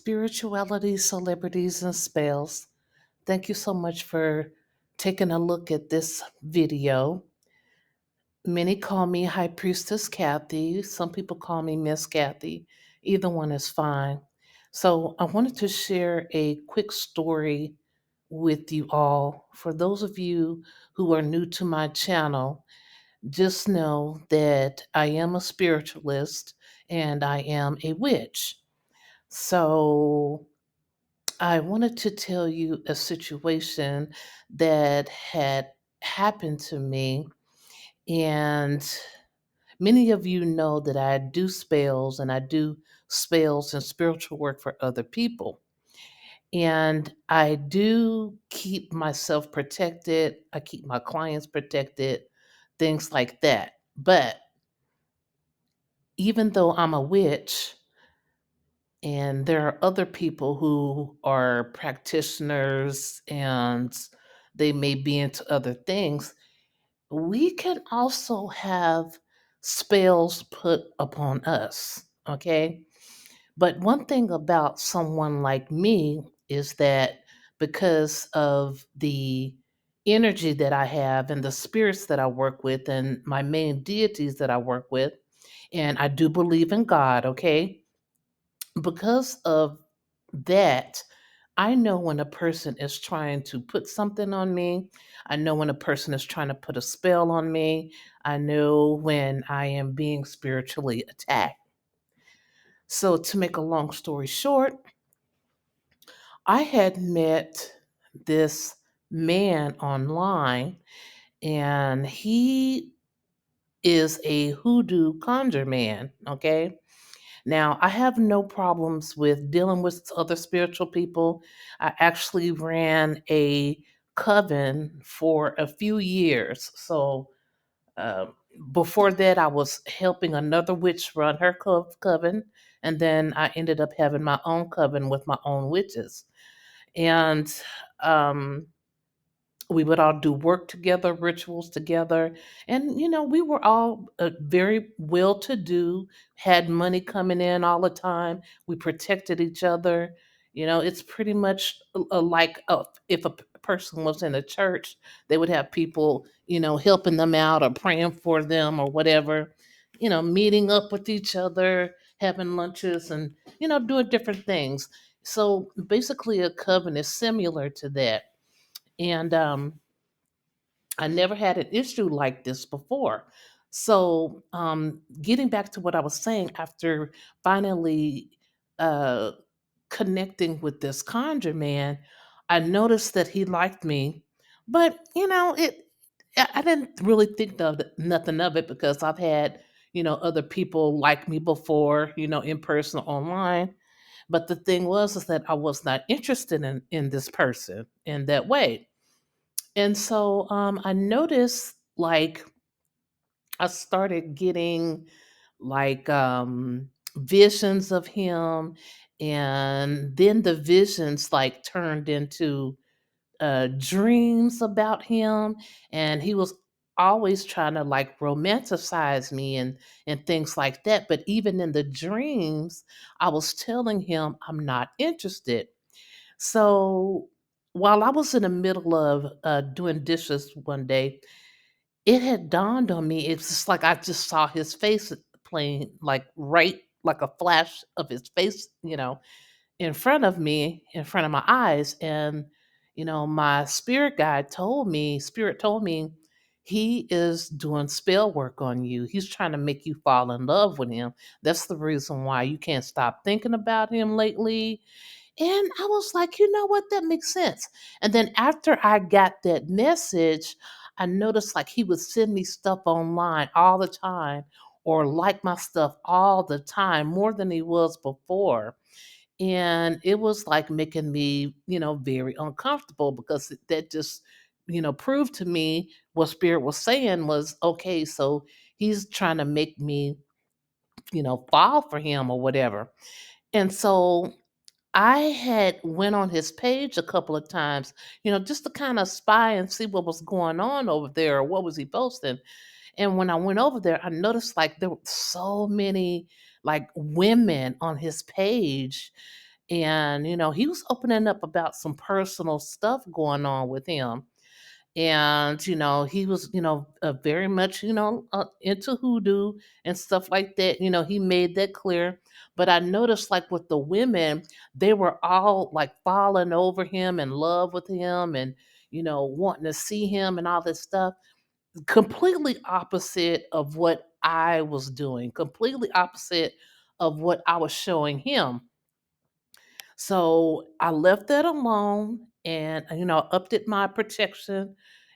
spirituality, celebrities, and spells. Thank you so much for taking a look at this video. Many call me High Priestess Kathy. Some people call me Miss Kathy. Either one is fine. So, I wanted to share a quick story with you all. For those of you who are new to my channel, just know that I am a spiritualist and I am a witch. So, I wanted to tell you a situation that had happened to me. And many of you know that I do spells and I do spells and spiritual work for other people. And I do keep myself protected, I keep my clients protected, things like that. But even though I'm a witch, and there are other people who are practitioners and they may be into other things. We can also have spells put upon us, okay? But one thing about someone like me is that because of the energy that I have and the spirits that I work with and my main deities that I work with, and I do believe in God, okay? Because of that, I know when a person is trying to put something on me. I know when a person is trying to put a spell on me. I know when I am being spiritually attacked. So, to make a long story short, I had met this man online, and he is a hoodoo conjure man, okay? Now, I have no problems with dealing with other spiritual people. I actually ran a coven for a few years. So, uh, before that, I was helping another witch run her coven. And then I ended up having my own coven with my own witches. And um, we would all do work together, rituals together. And, we were all very well to do, had money coming in all the time. We protected each other. It's pretty much like if a person was in a church, they would have people, helping them out or praying for them or whatever, meeting up with each other, having lunches and, doing different things. So basically, a coven is similar to that. And I never had an issue like this before. So, getting back to what I was saying, after finally uh, connecting with this conjure man, I noticed that he liked me, but I didn't really think of nothing of it because I've had other people like me before, in person or online. But the thing was is that I was not interested in this person in that way. And so I noticed like I started getting like visions of him, and then the visions like turned into dreams about him, and he was always trying to like romanticize me and things like that. But even in the dreams, I was telling him I'm not interested. So while I was in the middle of doing dishes one day, it had dawned on me. It's just like I just saw his face playing, like right, like a flash of his face, in front of me, in front of my eyes. And, my spirit told me, he is doing spell work on you. He's trying to make you fall in love with him. That's the reason why you can't stop thinking about him lately. And I was like, you know what? That makes sense. And then after I got that message, I noticed like he would send me stuff online all the time or like my stuff all the time, more than he was before. And it was like making me, very uncomfortable because that just, proved to me what Spirit was saying was okay. So he's trying to make me, fall for him or whatever. And so I had went on his page a couple of times, just to kind of spy and see what was going on over there or what was he posting. And when I went over there, I noticed like there were so many like women on his page, And he was opening up about some personal stuff going on with him. And he was very much into hoodoo and stuff like that. He made that clear. But I noticed, like, with the women, they were all like falling over him, in love with him, and wanting to see him and all this stuff. Completely opposite of what I was doing, completely opposite of what I was showing him. So I left that alone, and upped it my protection,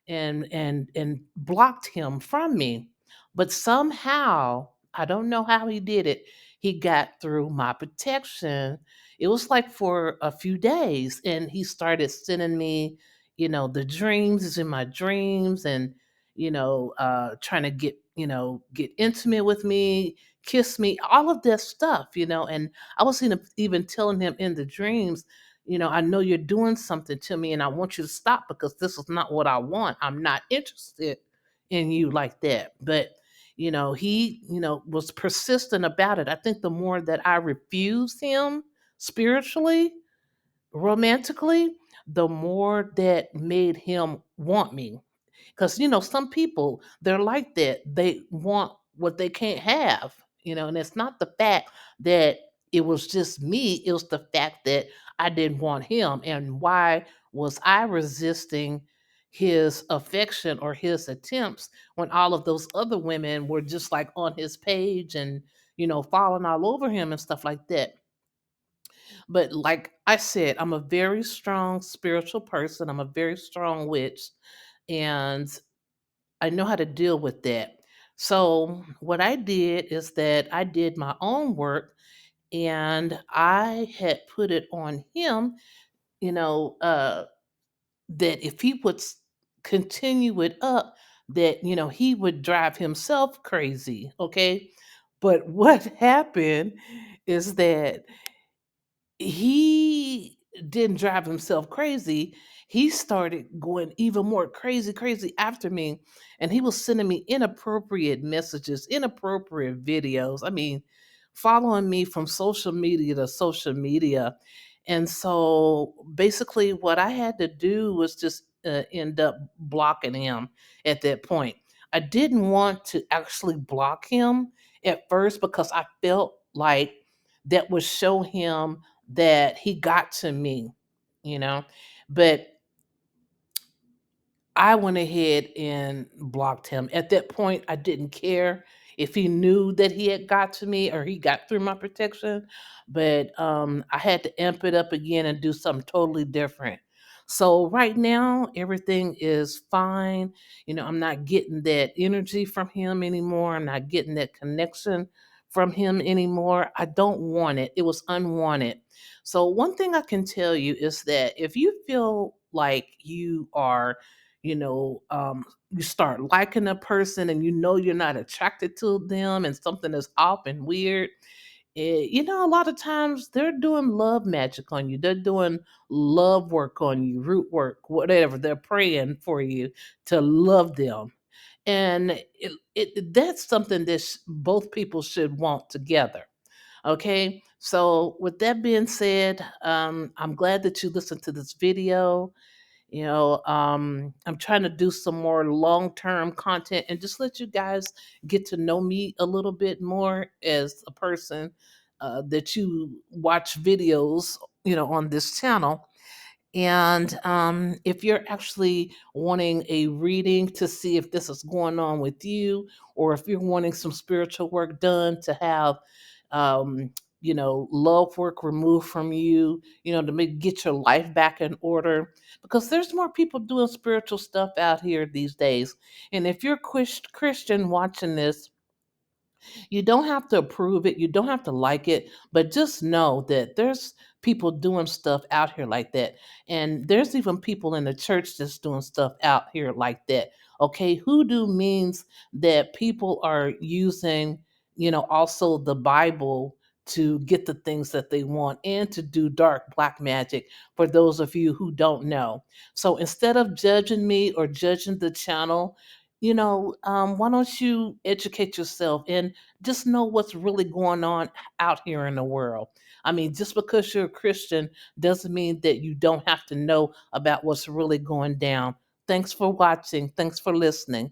and blocked him from me. But somehow, I don't know how he did it, he got through my protection. It was like for a few days, and he started sending me the dreams, is in my dreams, and trying to get intimate with me, kiss me, all of that stuff. And I was even telling him in the dreams, I know you're doing something to me, and I want you to stop, because this is not what I want. I'm not interested in you like that. But he was persistent about it. I think the more that I refused him spiritually, romantically, the more that made him want me. Because some people, they're like that. They want what they can't have. And it's not the fact that it was just me, it was the fact that I didn't want him. And why was I resisting his affection or his attempts when all of those other women were just like on his page and falling all over him and stuff like that? But like I said, I'm a very strong spiritual person, I'm a very strong witch, and I know how to deal with that. So what I did is that I did my own work, and I had put it on him, you know, uh, that if he would continue it up, that he would drive himself crazy. Okay, but what happened is that he didn't drive himself crazy. He started going even more crazy, crazy after me. And he was sending me inappropriate messages, inappropriate videos. I mean, following me from social media to social media. And so basically, what I had to do was just end up blocking him at that point. I didn't want to actually block him at first, because I felt like that would show him that he got to me, you know. But I went ahead and blocked him. At that point, I didn't care if he knew that he had got to me or he got through my protection, but I had to amp it up again and do something totally different. So right now, everything is fine. I'm not getting that energy from him anymore. I'm not getting that connection from him anymore. I don't want it. It was unwanted. So one thing I can tell you is that if you feel like you are you start liking a person, and you're not attracted to them, and something is off and weird. A lot of times they're doing love magic on you. They're doing love work on you, root work, whatever. They're praying for you to love them. And that's something that both people should want together. Okay. So, with that being said, I'm glad that you listened to this video. I'm trying to do some more long-term content and just let you guys get to know me a little bit more as a person, that you watch videos on this channel. And if you're actually wanting a reading to see if this is going on with you, or if you're wanting some spiritual work done to have, um, love work removed from you, to get your life back in order, because there's more people doing spiritual stuff out here these days. And if you're Christian watching this, you don't have to approve it, you don't have to like it, but just know that there's people doing stuff out here like that. And there's even people in the church that's doing stuff out here like that. Okay, hoodoo means that people are using, also the Bible to get the things that they want, and to do dark black magic, for those of you who don't know. So instead of judging me or judging the channel, why don't you educate yourself and just know what's really going on out here in the world? I mean, just because you're a Christian doesn't mean that you don't have to know about what's really going down. Thanks for watching. Thanks for listening.